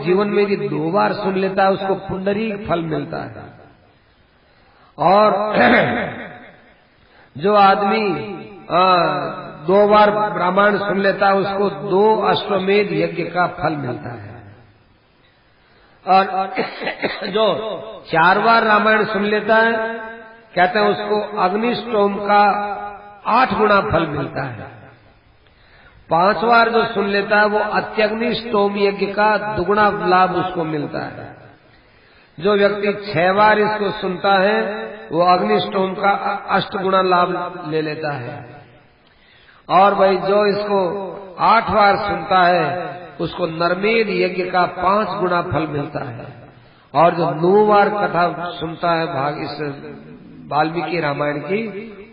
जीवन में यदि 2 बार सुन लेता है उसको पुंडरीक फल मिलता है। और जो आदमी 2 बार रामायण सुन लेता है उसको 2 अश्वमेध यज्ञ का फल मिलता है। और जो 4 बार रामायण सुन लेता है कहते हैं उसको अग्निष्टोम का 8 गुना फल मिलता है। 5 बार जो सुन लेता है वो अत्यग्निष्टोम यज्ञ का 2 गुना लाभ उसको मिलता है। जो व्यक्ति 6 बार इसको सुनता है वो अग्निष्टोम का 8 गुना लाभ ले लेता है। और भाई जो इसको 8 बार सुनता है उसको नरमेध यज्ञ का 5 गुना फल मिलता है। और जो 9 बार कथा सुनता है भाग इस वाल्मीकि रामायण की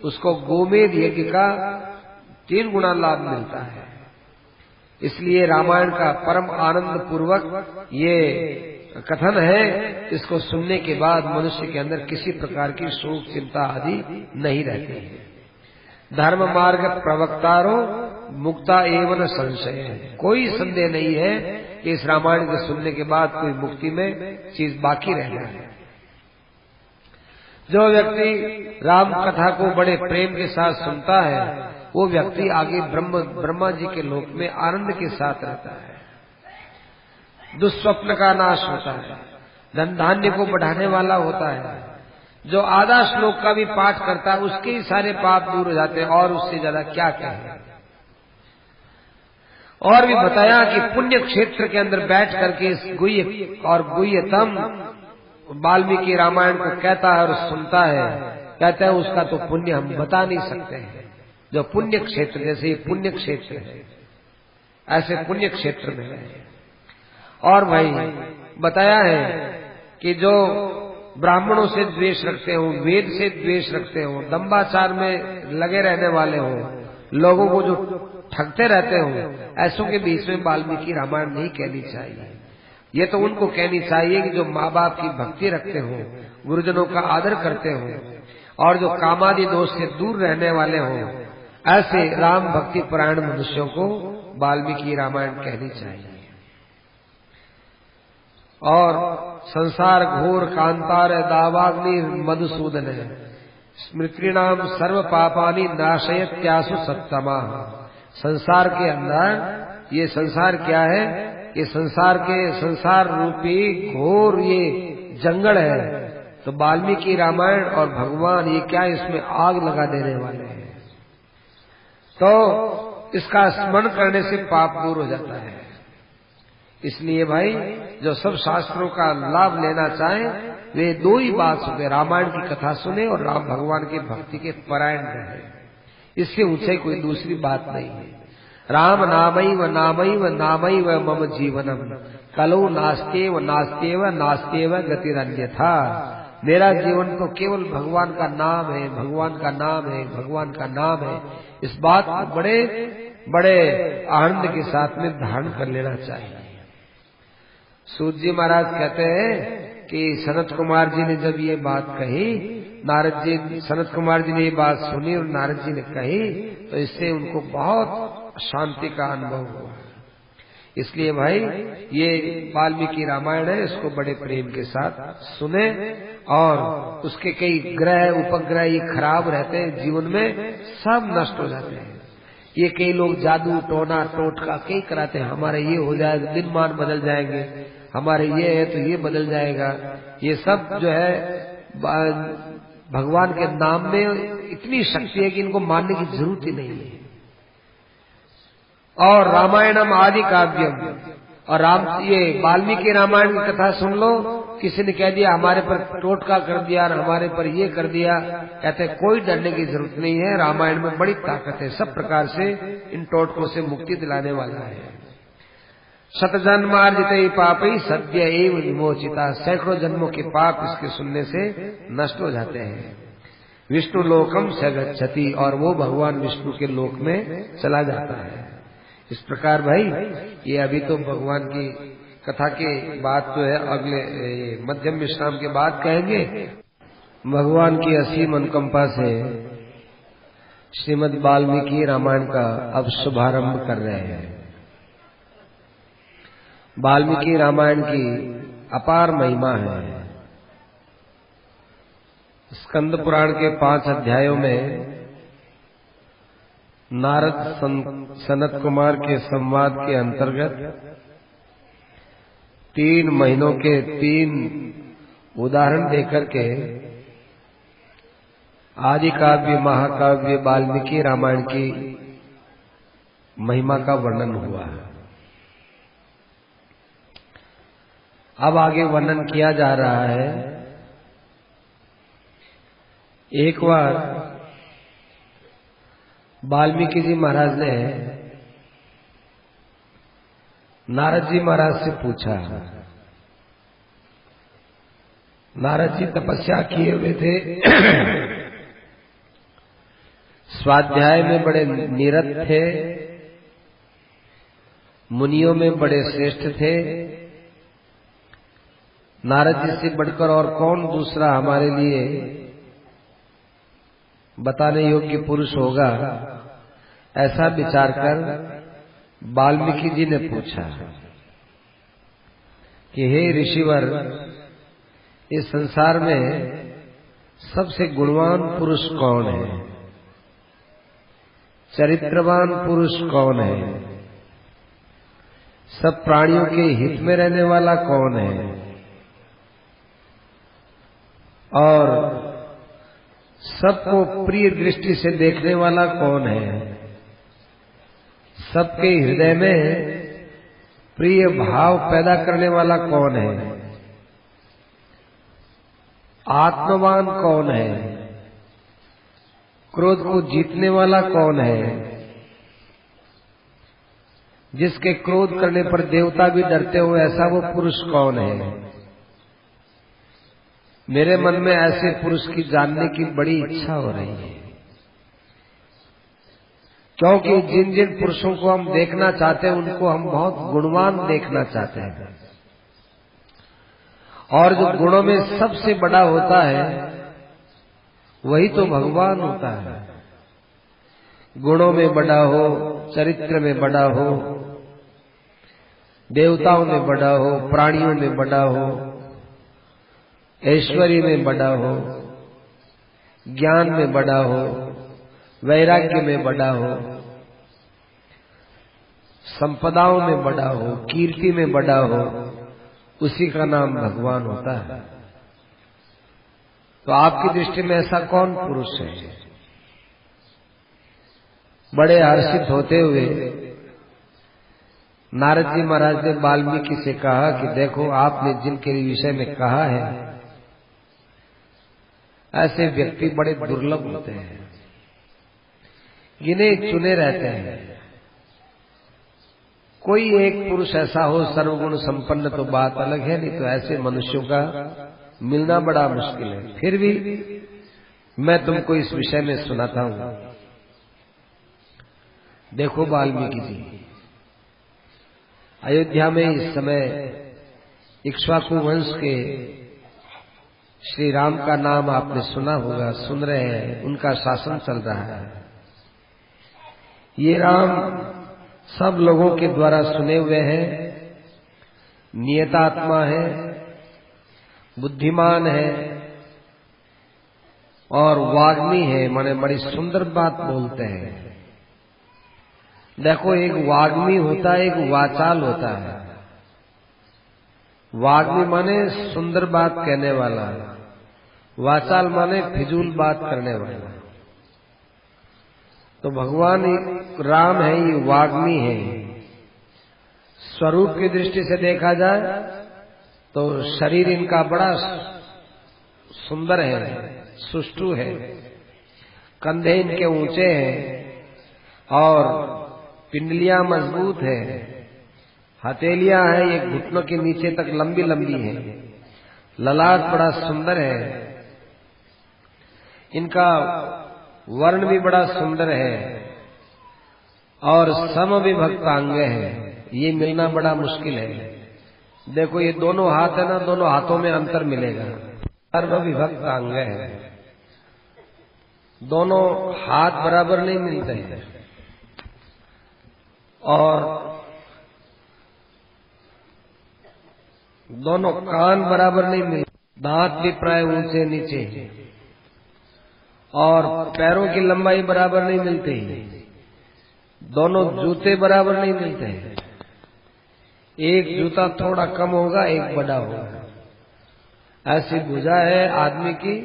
उसको गोमेध यज्ञ का 3 गुना लाभ मिलता है। इसलिए रामायण का परम आनंद पूर्वक ये कथन है। इसको सुनने के बाद मनुष्य के अंदर किसी प्रकार की शोक चिंता आदि नहीं रहती है। धर्म मार्ग प्रवक्तारो मुक्ता एवं संशय है। कोई संदेह नहीं है कि इस रामायण के सुनने के बाद कोई मुक्ति में चीज बाकी रह जाए। जो व्यक्ति राम कथा को बड़े प्रेम के साथ सुनता है वो व्यक्ति आगे ब्रह्मा जी के लोक में आनंद के साथ रहता है। दुस्वप्न का नाश होता है, धन धान्य को बढ़ाने वाला होता है। जो आधा श्लोक का भी पाठ करता है उसके ही सारे पाप दूर हो जाते हैं। और उससे ज्यादा क्या कहें। और भी बताया कि पुण्य क्षेत्र के अंदर बैठ करके इस गुह्य और गुह्यतम वाल्मीकि रामायण को कहता है और सुनता है, कहते हैं उसका तो पुण्य हम बता नहीं सकते हैं। जो पुण्य क्षेत्र, जैसे ये पुण्य क्षेत्र है ऐसे पुण्य क्षेत्र में है। और भाई बताया है कि जो ब्राह्मणों से द्वेष रखते हो, वेद से द्वेष रखते हो, दंबाचार में लगे रहने वाले हो, लोगों को जो ठगते रहते हो, ऐसों के बीच में वाल्मीकि रामायण नहीं कहनी चाहिए। ये तो उनको कहनी चाहिए कि जो माँ बाप की भक्ति रखते हो, गुरुजनों का आदर करते हो और जो कामादि दोष से दूर रहने वाले हो, ऐसे राम भक्ति परायण मनुष्यों को वाल्मीकि रामायण कहनी चाहिए। और संसार घोर कांतार दावाग्नि मधुसूदन है, स्मृतिनाम सर्व पापानि नाशयत्यासु सत्तमा। संसार के अंदर ये संसार क्या है? ये संसार रूपी घोर ये जंगल है। तो वाल्मीकि रामायण और भगवान ये क्या इसमें आग लगा देने वाले हैं। तो इसका स्मरण करने से पाप दूर हो जाता है। इसलिए भाई जो सब शास्त्रों का लाभ लेना चाहे वे 2 ही बात सुने, रामायण की कथा सुने और राम भगवान की भक्ति के परायण रहे। इससे ऊंचे कोई दूसरी बात नहीं है। राम नामैव नामैव नामैव मम जीवनम कलौ नास्तेव नास्तेव नास्तेव गतिरन्यथा। मेरा जीवन तो केवल भगवान का नाम है, भगवान का नाम है, भगवान का नाम है। इस बात को बड़े बड़े आनंद के साथ में धारण कर लेना चाहिए। सूत जी महाराज कहते हैं कि सनत कुमार जी ने जब ये बात कही, सनत कुमार जी ने ये बात सुनी और नारद जी ने कही, तो इससे उनको बहुत शांति का अनुभव हुआ। इसलिए भाई ये वाल्मीकि रामायण है, इसको बड़े प्रेम के साथ सुने। और उसके कई ग्रह उपग्रह ये खराब रहते हैं, जीवन में सब नष्ट हो जाते हैं। ये कई लोग जादू टोना टोटका कई कराते हैं, हमारे ये हो जाएगा, दिन मान बदल जाएंगे, हमारे ये है तो ये बदल जाएगा। ये सब जो है भगवान के नाम में इतनी शक्ति है कि इनको मानने की जरूरत ही नहीं है। और रामायणम आदि काव्यम, और ये वाल्मीकि रामायण की कथा सुन लो, किसी ने कह दिया हमारे पर टोटका कर दिया और हमारे पर ये कर दिया, कहते कोई डरने की जरूरत नहीं है। रामायण में बड़ी ताकत है, सब प्रकार से इन टोटकों से मुक्ति दिलाने वाला है। शतजन्मार्जित पापी सद्य एव विमोचिता। सैकड़ों जन्मों के पाप इसके सुनने से नष्ट हो जाते हैं। विष्णु लोकम स गच्छति, और वो भगवान विष्णु के लोक में चला जाता है। इस प्रकार भाई ये अभी तो भगवान की कथा के बाद जो है अगले मध्यम विश्राम के बाद कहेंगे। भगवान की असीम अनुकंपा से श्रीमद् वाल्मीकि रामायण का अब शुभारंभ कर रहे हैं। वाल्मीकि रामायण की अपार महिमा है। स्कंद पुराण के 5 अध्यायों में नारद सनत कुमार के संवाद के अंतर्गत 3 महीनों के 3 उदाहरण देकर के आदि काव्य महाकाव्य वाल्मीकि रामायण की महिमा का वर्णन हुआ है। अब आगे वर्णन किया जा रहा है। एक बार वाल्मीकि जी महाराज ने नारद जी महाराज से पूछा। नारद जी तपस्या किए हुए थे, स्वाध्याय में बड़े निरत थे, मुनियों में बड़े श्रेष्ठ थे। नारद जी से बढ़कर और कौन दूसरा हमारे लिए बताने योग्य पुरुष होगा, ऐसा विचार कर वाल्मीकि जी ने पूछा कि हे ऋषिवर, इस संसार में सबसे गुणवान पुरुष कौन है? चरित्रवान पुरुष कौन है? सब प्राणियों के हित में रहने वाला कौन है? और सबको प्रिय दृष्टि से देखने वाला कौन है? सबके हृदय में प्रिय भाव पैदा करने वाला कौन है? आत्मवान कौन है? क्रोध को जीतने वाला कौन है? जिसके क्रोध करने पर देवता भी डरते हो, ऐसा वो पुरुष कौन है? मेरे मन में ऐसे पुरुष की जानने की बड़ी इच्छा हो रही है, क्योंकि जिन जिन पुरुषों को हम देखना चाहते हैं उनको हम बहुत गुणवान देखना चाहते हैं। और जो गुणों में सबसे बड़ा होता है वही तो भगवान होता है। गुणों में बड़ा हो, चरित्र में बड़ा हो, देवताओं में बड़ा हो, प्राणियों में बड़ा हो, ऐश्वर्य में बड़ा हो, ज्ञान में बड़ा हो, वैराग्य में बड़ा हो, संपदाओं में बड़ा हो, कीर्ति में बड़ा हो, उसी का नाम भगवान होता है। तो आपकी दृष्टि में ऐसा कौन पुरुष है? बड़े हर्षित होते हुए नारद जी महाराज ने वाल्मीकि से कहा कि देखो, आपने जिनके विषय में कहा है, ऐसे व्यक्ति बड़े दुर्लभ होते हैं, गिने चुने रहते हैं। कोई एक पुरुष ऐसा हो सर्वगुण संपन्न तो बात अलग है, नहीं तो ऐसे मनुष्यों का मिलना बड़ा मुश्किल है। फिर भी मैं तुमको इस विषय में सुनाता हूं। देखो वाल्मीकि जी, अयोध्या में इस समय इक्ष्वाकु वंश के श्री राम का नाम आपने सुना होगा, सुन रहे हैं, उनका शासन चल रहा है। ये राम सब लोगों के द्वारा सुने हुए हैं, नियतात्मा है, बुद्धिमान है और वाग्मी है, माने बड़ी सुंदर बात बोलते हैं। देखो, एक वाग्मी होता है, एक वाचाल होता है। वाग्मी माने सुंदर बात कहने वाला, वाचाल माने फिजूल बात करने वाला। तो भगवान राम है, ये वाग्मी है। स्वरूप की दृष्टि से देखा जाए तो शरीर इनका बड़ा सुंदर है, सुष्ठु है, कंधे इनके ऊंचे हैं और पिंडलियां मजबूत है, हथेलियां हैं, ये घुटनों के नीचे तक लंबी लंबी है, ललाट बड़ा सुंदर है, इनका वर्ण भी बड़ा सुंदर है और समविभक्त अंग है। ये मिलना बड़ा मुश्किल है। देखो, ये दोनों हाथ है ना, दोनों हाथों में अंतर मिलेगा। सर्वविभक्त अंग है, दोनों हाथ बराबर नहीं मिलते हैं। और दोनों कान बराबर नहीं मिलते, दांत भी प्राय ऊंचे नीचे, और पैरों की लंबाई बराबर नहीं मिलती, दोनों जूते बराबर नहीं मिलते। एक जूता थोड़ा कम होगा, एक बड़ा होगा। ऐसी भुजा है आदमी की,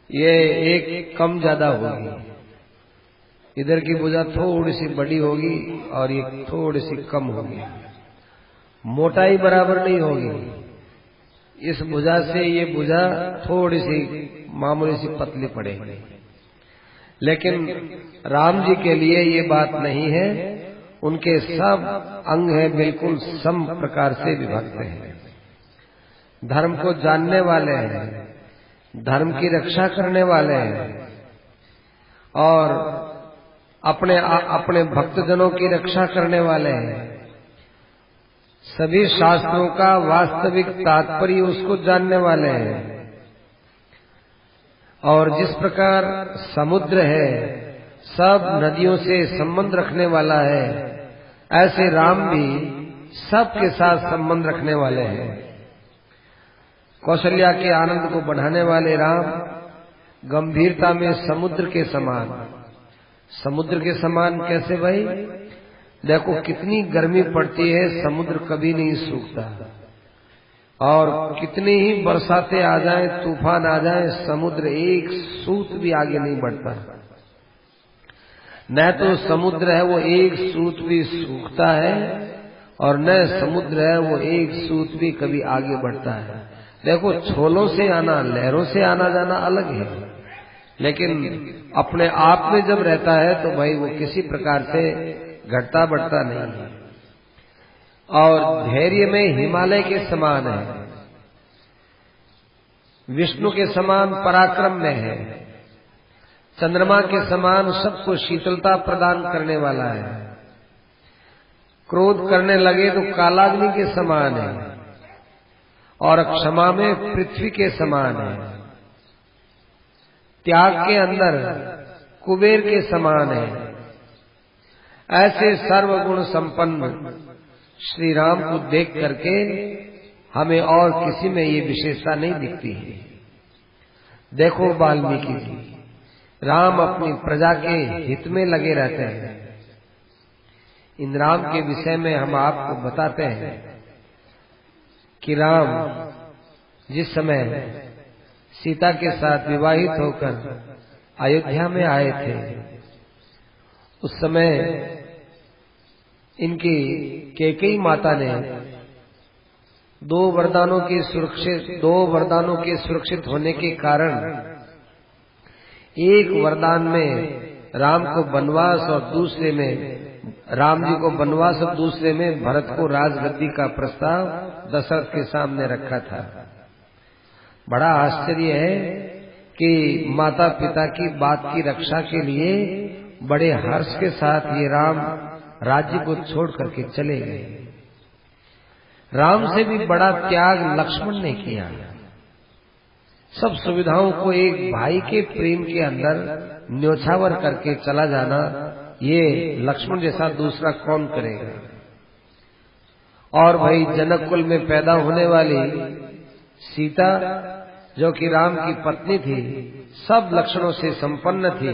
ये एक कम ज्यादा होगी। इधर की भुजा थोड़ी सी बड़ी होगी और ये थोड़ी सी कम होगी, मोटाई बराबर नहीं होगी। इस भुजा से ये भुजा थोड़ी सी मामूली सी पतली पड़ेगी। लेकिन राम जी के लिए ये बात नहीं है, उनके सब अंग हैं बिल्कुल सम प्रकार से विभक्त हैं। धर्म को जानने वाले हैं, धर्म की रक्षा करने वाले हैं, और अपने भक्तजनों की रक्षा करने वाले हैं। सभी शास्त्रों का वास्तविक तात्पर्य उसको जानने वाले हैं। और जिस प्रकार समुद्र है सब नदियों से संबंध रखने वाला है, ऐसे राम भी सबके साथ संबंध रखने वाले हैं। कौशल्या के आनंद को बढ़ाने वाले राम गंभीरता में समुद्र के समान। समुद्र के समान कैसे भाई? देखो कितनी गर्मी पड़ती है, समुद्र कभी नहीं सूखता, और कितनी ही बरसातें आ जाएं, तूफान आ जाएं, समुद्र एक सूत भी आगे नहीं बढ़ता। न तो समुद्र है वो एक सूत भी सूखता है, और न समुद्र है वो एक सूत भी कभी आगे बढ़ता है। देखो छोलों से आना, लहरों से आना जाना अलग है, लेकिन अपने आप में जब रहता है तो भाई वो किसी प्रकार से घटता बढ़ता नहीं है। और धैर्य में हिमालय के समान है, विष्णु के समान पराक्रम में है, चंद्रमा के समान सबको शीतलता प्रदान करने वाला है। क्रोध करने लगे तो कालाग्नि के समान है, और क्षमा में पृथ्वी के समान है। त्याग के अंदर कुबेर के समान है। ऐसे सर्वगुण संपन्न श्री राम को देख करके हमें और किसी में ये विशेषता नहीं दिखती है। देखो वाल्मीकि जी, राम अपनी प्रजा के हित में लगे रहते हैं। इन राम के विषय में हम आपको बताते हैं कि राम जिस समय सीता के साथ विवाहित होकर अयोध्या में आए थे, उस समय इनकी कैकेयी माता ने दो वरदानों के सुरक्षित होने के कारण एक वरदान में राम को वनवास और दूसरे में राम जी को वनवास और दूसरे में भरत को राजगद्दी का प्रस्ताव दशरथ के सामने रखा था। बड़ा आश्चर्य है कि माता पिता की बात की रक्षा के लिए बड़े हर्ष के साथ ये राम राज्य को छोड़ करके चले गए। राम से भी बड़ा त्याग लक्ष्मण ने किया। सब सुविधाओं को एक भाई के प्रेम के अंदर न्योछावर करके चला जाना, ये लक्ष्मण जैसा दूसरा कौन करेगा। और भाई जनक कुल में पैदा होने वाली सीता, जो कि राम की पत्नी थी, सब लक्षणों से संपन्न थी,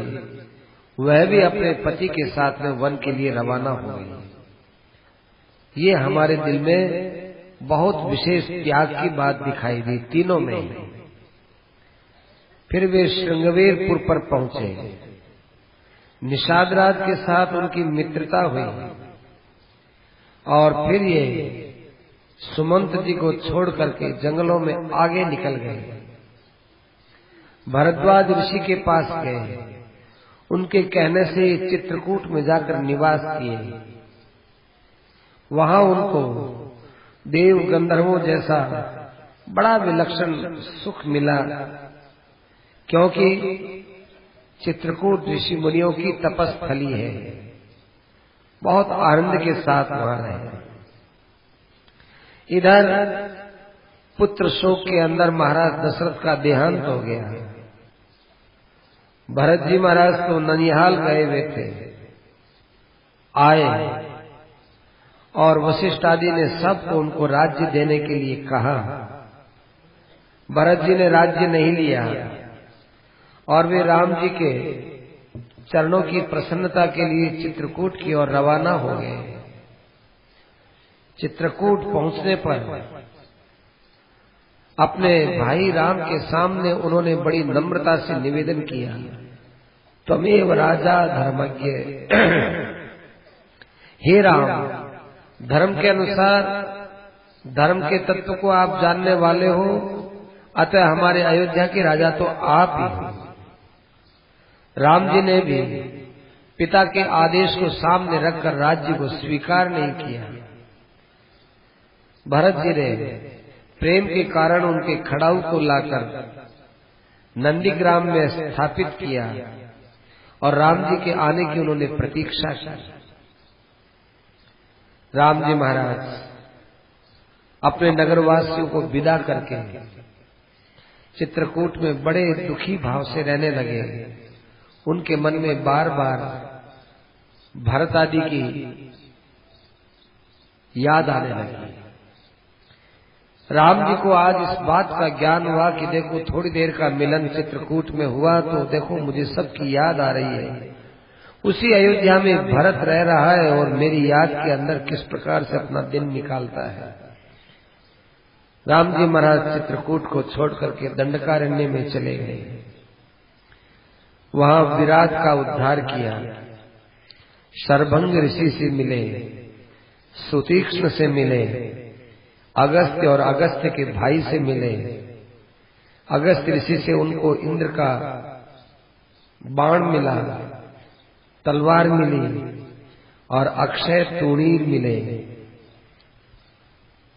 वह भी अपने पति के साथ में वन के लिए रवाना हो गई। ये हमारे दिल में बहुत विशेष त्याग की बात दिखाई दी तीनों में। फिर वे श्रृंगवेरपुर पर पहुंचे। निषाद राज के साथ उनकी मित्रता हुई, और फिर ये सुमंत जी को छोड़ करके जंगलों में आगे निकल गए। भरद्वाज ऋषि के पास गए, उनके कहने से चित्रकूट में जाकर निवास किए। वहां उनको देव गंधर्वों जैसा बड़ा विलक्षण सुख मिला, क्योंकि चित्रकूट ऋषि मुनियों की तपस्थली है। बहुत आनंद के साथ वहां रहे। इधर पुत्र शोक के अंदर महाराज दशरथ का देहांत हो गया। भरत जी महाराज तो ननिहाल गए हुए थे, आए और वशिष्ठ आदि ने सबको उनको राज्य देने के लिए कहा। भरत जी ने राज्य नहीं लिया और वे राम जी के चरणों की प्रसन्नता के लिए चित्रकूट की ओर रवाना हो गए। चित्रकूट पहुंचने पर अपने भाई राम के सामने उन्होंने बड़ी नम्रता से निवेदन किया, त्वमेव राजा धर्मज्ञ। हे राम, धर्म के अनुसार धर्म के तत्व को आप जानने वाले हो, अतः हमारे अयोध्या के राजा तो आप ही हो। राम जी ने भी पिता के आदेश को सामने रखकर राज्य को स्वीकार नहीं किया। भरत जी ने प्रेम के कारण उनके खड़ाऊ को लाकर नंदीग्राम में स्थापित किया और राम जी के आने की उन्होंने प्रतीक्षा की। राम जी महाराज अपने नगरवासियों को विदा करके चित्रकूट में बड़े दुखी भाव से रहने लगे। उनके मन में बार बार भरत आदि की याद आने लगी। राम जी को आज इस बात का ज्ञान हुआ कि देखो थोड़ी देर का मिलन चित्रकूट में हुआ तो देखो मुझे सबकी याद आ रही है। उसी अयोध्या में भरत रह रहा है और मेरी याद के अंदर किस प्रकार से अपना दिन निकालता है। राम जी महाराज चित्रकूट को छोड़ करके दंडकारण्य में चले गए। वहां विराट का उद्धार किया, शरभंग ऋषि से मिले, सुतीक्ष्ण से मिले, अगस्त्य और अगस्त्य के भाई से मिले। अगस्त्य ऋषि से उनको इंद्र का बाण मिला, तलवार मिली और अक्षय तूणीर मिले।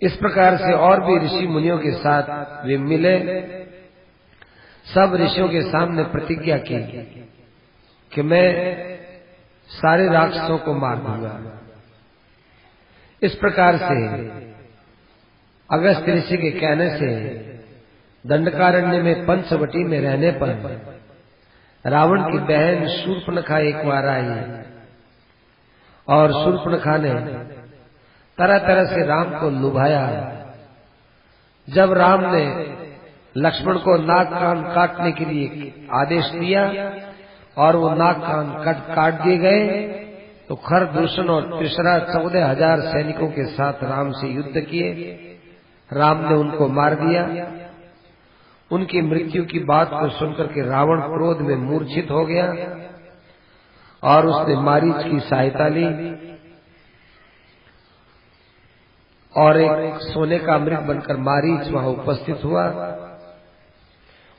इस प्रकार से और भी ऋषि मुनियों के साथ वे मिले। सब ऋषियों के सामने प्रतिज्ञा की कि मैं सारे राक्षसों को मार दूंगा। इस प्रकार से अगस्त्य ऋषि के कहने से दंडकारण्य में पंचवटी में रहने पर रावण की बहन शूर्पणखा एक बार आई और शूर्पणखा ने तरह तरह से राम को लुभाया। जब राम ने लक्ष्मण को नाक कान काटने के लिए आदेश दिया और वो नाक कान काट दिए गए तो खरदूषण और तीसरा 14,000 सैनिकों के साथ राम से युद्ध किए। राम ने उनको मार दिया। उनकी मृत्यु की बात को सुनकर के रावण क्रोध में मूर्छित हो गया और उसने मारीच की सहायता ली और एक सोने का मृग बनकर मारीच वहां उपस्थित हुआ।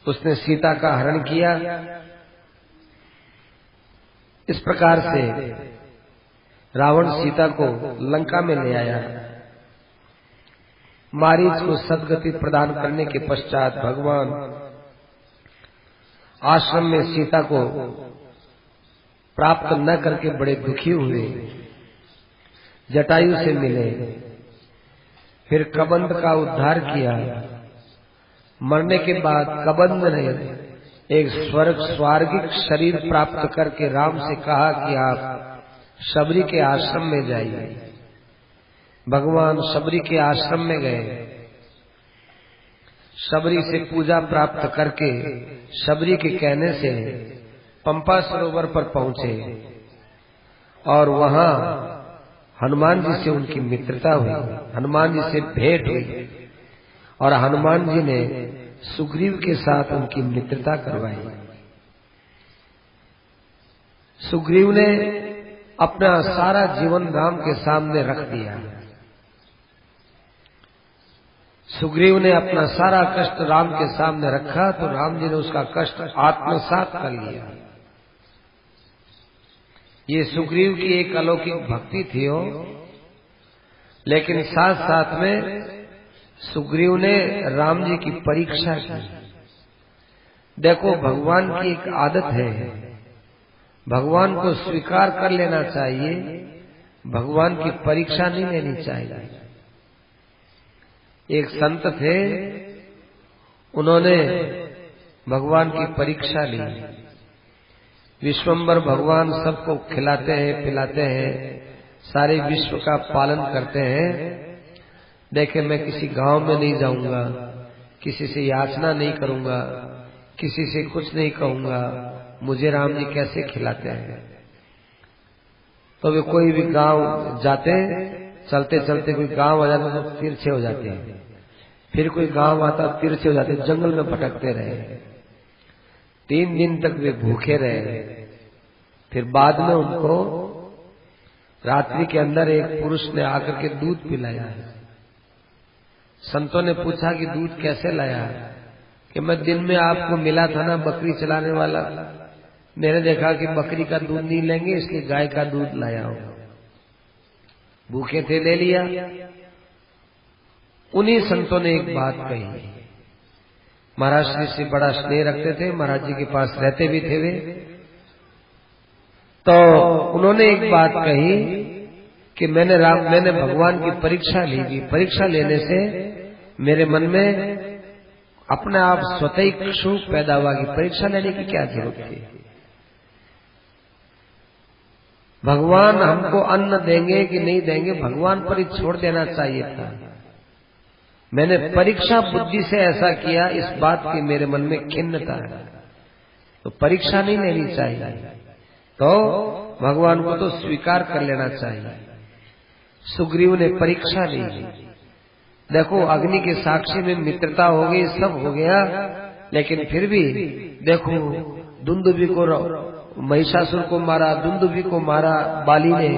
उसने सीता का हरण किया। इस प्रकार से रावण सीता को लंका में ले आया। मारीच को सद्गति प्रदान करने के पश्चात भगवान आश्रम में सीता को प्राप्त न करके बड़े दुखी हुए। जटायु से मिले, फिर कबंध का उद्धार किया। मरने के बाद कबंध ने एक स्वर्गिक शरीर प्राप्त करके राम से कहा कि आप शबरी के आश्रम में जाइए। भगवान शबरी के आश्रम में गए। शबरी से पूजा प्राप्त करके शबरी के कहने से पंपा सरोवर पर पहुंचे और वहां हनुमान जी से उनकी मित्रता हुई। हनुमान जी से भेंट हुई और हनुमान जी ने सुग्रीव के साथ उनकी मित्रता करवाई। सुग्रीव ने अपना सारा जीवन राम के सामने रख दिया। सुग्रीव ने अपना सारा कष्ट राम के सामने रखा तो राम जी ने उसका कष्ट आत्मसात कर लिया। ये सुग्रीव की एक अलौकिक भक्ति थी हो, लेकिन साथ साथ में सुग्रीव ने राम जी की परीक्षा की। देखो भगवान की एक आदत है, भगवान को स्वीकार कर लेना चाहिए, भगवान की परीक्षा नहीं लेनी चाहिए। एक संत थे, उन्होंने भगवान की परीक्षा ली। विश्वम्बर भगवान सबको खिलाते हैं, पिलाते हैं, सारे विश्व का पालन करते हैं। देखे, मैं किसी गांव में नहीं जाऊंगा, किसी से याचना नहीं करूंगा, किसी से कुछ नहीं कहूंगा, मुझे राम जी कैसे खिलाते हैं। तो वे कोई भी गांव जाते, चलते चलते कोई गांव आ जाता तो तिरछे हो जाते हैं, फिर कोई गांव आता तिरछे हो जाते, जंगल में भटकते रहे। 3 दिन तक वे भूखे रहे। फिर बाद में उनको रात्रि के अंदर एक पुरुष ने आकर के दूध पिलाया है। संतों ने पूछा कि दूध कैसे लाया? कि मैं दिन में आपको मिला था ना बकरी चलाने वाला, मैंने देखा कि बकरी का दूध नहीं लेंगे, इसलिए गाय का दूध लाया हो। भूखे थे, ले लिया। उन्हीं संतों ने एक बात कही। महाराज श्री से बड़ा स्नेह रखते थे, महाराज जी के पास रहते भी थे वे। तो उन्होंने एक बात कही कि मैंने भगवान की परीक्षा ली थी। परीक्षा लेने से मेरे मन में अपने आप स्वतः ही क्षोभ पैदा हुआ कि परीक्षा लेने की क्या जरूरत थी। भगवान हमको अन्न देंगे कि नहीं देंगे, भगवान पर ही छोड़ देना चाहिए था। मैंने परीक्षा बुद्धि से ऐसा किया, इस बात की मेरे मन में खिन्नता है। तो परीक्षा नहीं लेनी चाहिए, तो भगवान को तो स्वीकार कर लेना चाहिए। सुग्रीव ने परीक्षा ली। देखो, अग्नि के साक्षी में मित्रता हो गई, सब हो गया, लेकिन फिर भी देखो, दुंदुभी को, महिषासुर को मारा, दुंदुभी को मारा बाली ने,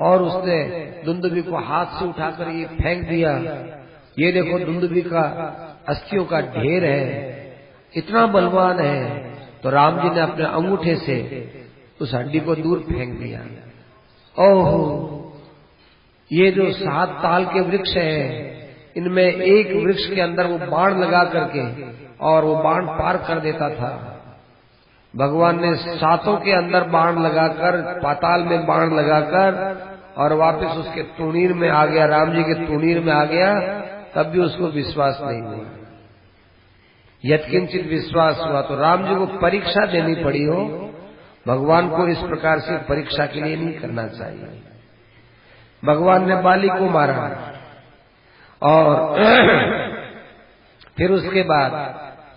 और उसने दुंदुभी को हाथ से उठाकर ये फेंक दिया। ये देखो, दुंदुभी का अस्थियों का ढेर है, इतना बलवान है। तो राम जी ने अपने अंगूठे से उस हड्डी को दूर फेंक दिया। ओहो, ये जो 7 ताल के वृक्ष हैं, इनमें एक वृक्ष के अंदर वो बाण लगा करके, और वो बाण पार कर देता था। भगवान ने 7 के अंदर बाण लगाकर, पाताल में बाण लगाकर, और वापस उसके तुणीर में आ गया, राम जी के तुणीर में आ गया, तब भी उसको विश्वास नहीं हुआ। यत्किंचित विश्वास हुआ। तो राम जी को परीक्षा देनी पड़ी हो, भगवान को इस प्रकार से परीक्षा के लिए नहीं करना चाहिए। भगवान ने बाली को मारा, और फिर उसके बाद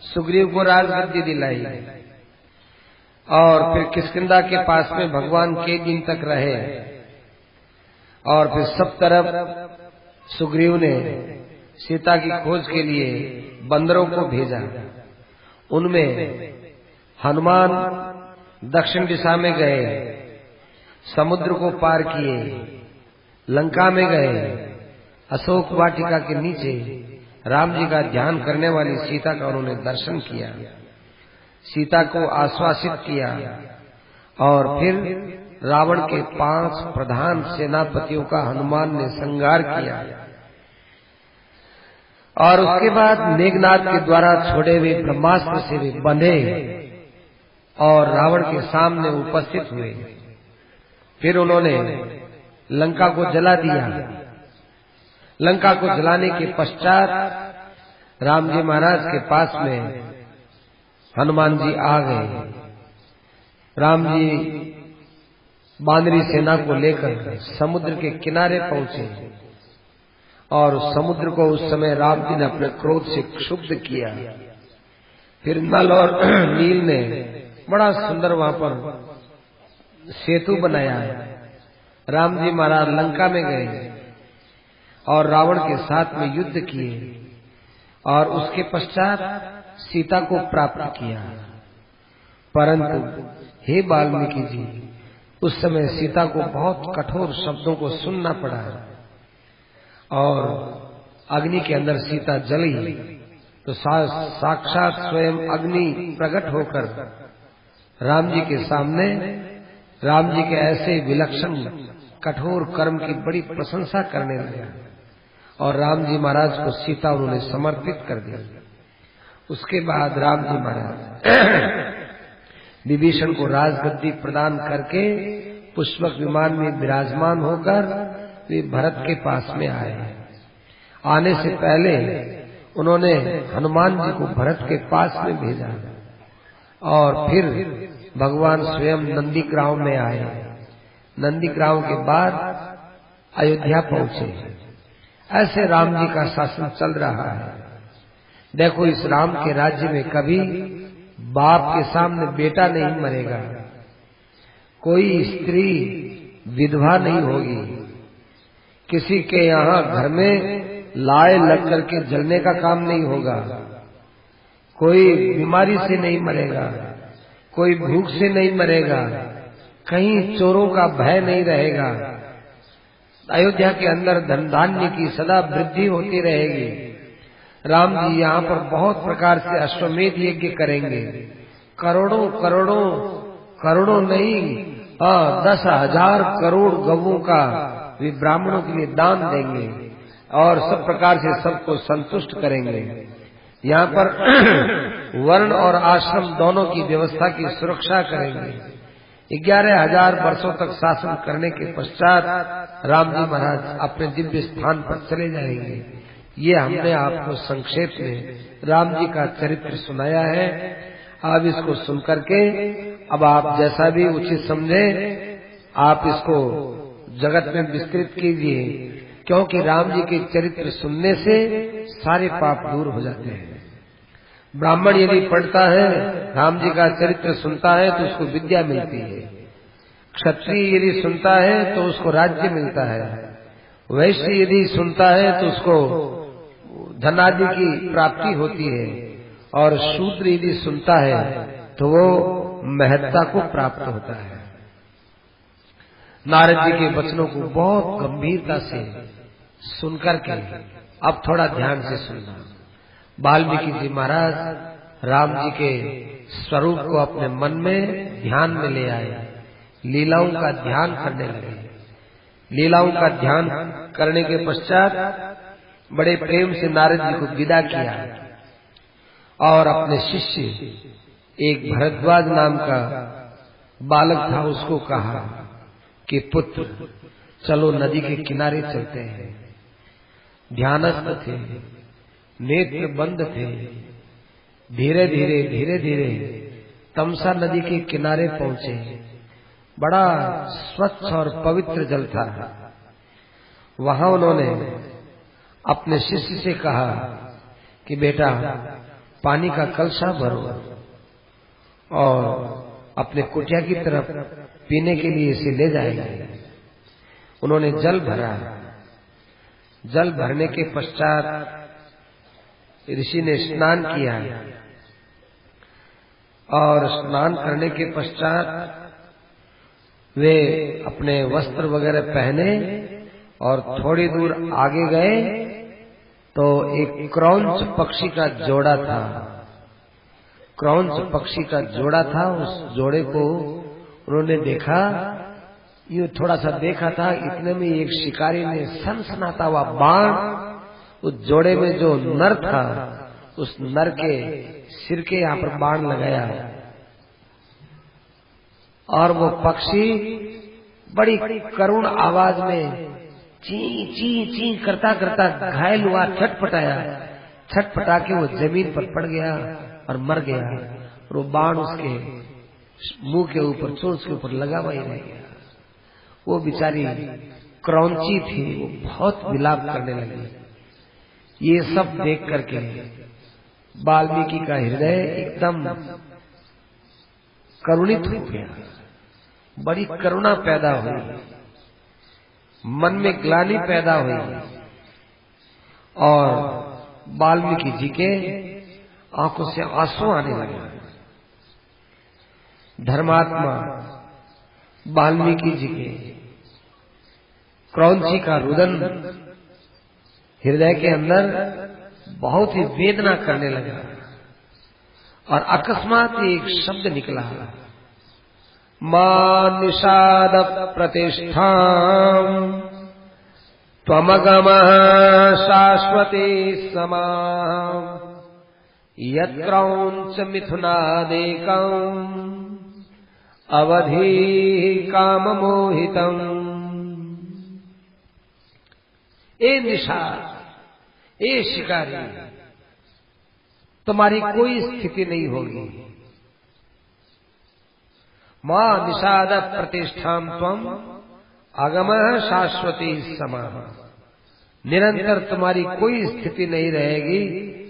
सुग्रीव को राजगद्दी दिलाई, और फिर किष्किंधा के पास में भगवान के दिन तक रहे। और फिर सब तरफ सुग्रीव ने सीता की खोज के लिए बंदरों को भेजा। उनमें हनुमान दक्षिण दिशा में गए, समुद्र को पार किए, लंका में गए, अशोक वाटिका के नीचे राम जी का ध्यान करने वाली सीता का उन्होंने दर्शन किया, सीता को आश्वासित किया, और फिर रावण के 5 प्रधान सेनापतियों का हनुमान ने संहार किया। और उसके बाद मेघनाद के द्वारा छोड़े हुए ब्रह्मास्त्र से वे बंधे और रावण के सामने उपस्थित हुए। फिर उन्होंने लंका को जला दिया। लंका को जलाने के पश्चात राम जी महाराज के पास में हनुमान जी आ गए। राम जी बानरी सेना को लेकर समुद्र के किनारे पहुंचे, और समुद्र को उस समय राम जी ने अपने क्रोध से क्षुब्ध किया। फिर नल और नील ने बड़ा सुंदर वहां पर सेतु बनाया। राम जी महाराज लंका में गए और रावण के साथ में युद्ध किए, और उसके पश्चात सीता को प्राप्त किया। परंतु हे वाल्मीकि जी, उस समय सीता को बहुत कठोर शब्दों को सुनना पड़ा, और अग्नि के अंदर सीता जली। तो साक्षात स्वयं अग्नि प्रकट होकर राम जी के सामने राम जी के ऐसे विलक्षण कठोर कर्म की बड़ी प्रशंसा करने लगा, और राम जी महाराज को सीता उन्होंने समर्पित कर दिया। उसके बाद राम जी महाराज विभीषण को राजगद्दी प्रदान करके पुष्पक विमान में विराजमान होकर वे भरत के पास में आए। आने से पहले उन्होंने हनुमान जी को भरत के पास में भेजा, और फिर भगवान स्वयं नंदीग्राम में आए। नंदीग्राम के बाद अयोध्या पहुंचे। ऐसे राम जी का शासन चल रहा है। देखो, इस राम के राज्य में कभी बाप के सामने बेटा नहीं मरेगा, कोई स्त्री विधवा नहीं होगी, किसी के यहाँ घर में लाए लग करके जलने का काम नहीं होगा, कोई बीमारी से नहीं मरेगा, कोई भूख से नहीं मरेगा, कहीं चोरों का भय नहीं रहेगा। अयोध्या के अंदर धन धान्य की सदा वृद्धि होती रहेगी। राम जी यहाँ पर बहुत प्रकार से अश्वमेध यज्ञ करेंगे। करोड़ों करोड़ों करोड़ों नहीं 10,000 करोड़ गवों का वे ब्राह्मणों के लिए दान देंगे और सब प्रकार से सबको संतुष्ट करेंगे। यहाँ पर वर्ण और आश्रम दोनों की व्यवस्था की सुरक्षा करेंगे। 11,000 वर्षों तक शासन करने के पश्चात राम जी महाराज अपने दिव्य स्थान पर चले जाएंगे। ये हमने आपको संक्षेप में राम जी का चरित्र सुनाया है। अब इसको सुनकर के अब आप जैसा भी उचित समझे आप इसको जगत में विस्तृत कीजिए, क्योंकि राम जी के चरित्र सुनने से सारे पाप दूर हो जाते हैं। ब्राह्मण यदि पढ़ता है, राम जी का चरित्र सुनता है तो उसको विद्या मिलती है। क्षत्रिय यदि सुनता है तो उसको राज्य मिलता है। वैश्य यदि सुनता है तो उसको धनादि की प्राप्ति होती है। और शूद्र यदि सुनता है तो वो महत्ता को प्राप्त होता है। नारद जी के वचनों को बहुत गंभीरता से सुनकर के अब थोड़ा ध्यान से सुनना। वाल्मीकि जी महाराज राम जी के स्वरूप को अपने मन में ध्यान में ले आए, लीलाओं का ध्यान करने लगे। लीलाओं का ध्यान करने के पश्चात बड़े प्रेम से नारद जी को विदा किया और अपने शिष्य एक भरद्वाज नाम का बालक था, उसको कहा कि पुत्र चलो नदी के किनारे चलते हैं। ध्यानस्थ थे, नेत्र बंद थे। धीरे धीरे तमसा नदी के किनारे पहुंचे। बड़ा स्वच्छ और पवित्र जल था। वहां उन्होंने अपने शिष्य से कहा कि बेटा पानी का कलशा भरो और अपने कुटिया की तरफ पीने के लिए इसे ले जाएंगे। उन्होंने जल भरा। जल भरने के पश्चात ऋषि ने स्नान किया और स्नान करने के पश्चात वे अपने वस्त्र वगैरह पहने और थोड़ी दूर आगे गए तो एक क्रौंच पक्षी का जोड़ा था। क्रौंच पक्षी का जोड़ा था। उस जोड़े को उन्होंने देखा, यूं थोड़ा सा देखा था, इतने में एक शिकारी ने सनसनाता हुआ बाण उस जोड़े में जो नर था उस नर के सिर के यहाँ पर बाण लगाया और वो पक्षी बड़ी करुण आवाज में ची ची ची करता करता घायल हुआ, छटपटाया। छटपटा के वो जमीन पर पड़ गया और मर गया। और वो बाण उसके मुंह के ऊपर, चोंच के ऊपर लगा हुआ ही रह गया। वो बेचारी क्रौंची थी, वो बहुत विलाप करने लगी। ये सब देख करके वाल्मीकि का हृदय एकदम करुणित हो गया। बड़ी करुणा पैदा हुई, मन में ग्लानि पैदा हुई और वाल्मीकि जी के आंखों से आंसू आने लगे। धर्मात्मा वाल्मीकि जी के क्रौंची का रुदन हृदय के अंदर बहुत ही वेदना करने लगा और अकस्मात एक शब्द निकला, मां निषाद प्रतिष्ठां त्वमगमः शाश्वते समां यत्क्रौंच मिथुनादेकम् अवधि काममोहितम्। ए निषाद, ए शिकारी, तुम्हारी कोई स्थिति नहीं होगी। मां निषाद प्रतिष्ठां त्वम अगमः शाश्वती समाः, निरंतर तुम्हारी कोई स्थिति नहीं रहेगी,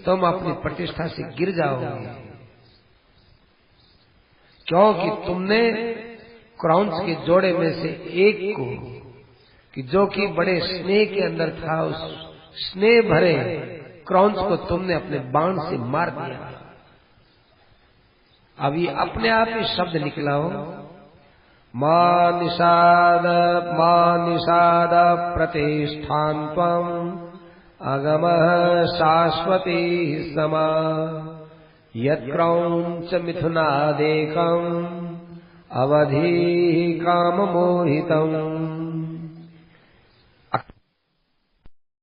तुम अपनी प्रतिष्ठा से गिर जाओगे, क्योंकि तुमने क्रौंच के जोड़े में से एक को, कि जो कि बड़े स्नेह के अंदर था, उस स्नेह भरे क्रौंच को तुमने अपने बाण से मार दिया। अब ये अपने आप ही शब्द निकला हो, मा निषाद प्रतिष्ठान त्वं अगमः शाश्वती समा, यत्क्रौंच मिथुनादेकम् अवधि काम मोहितम्।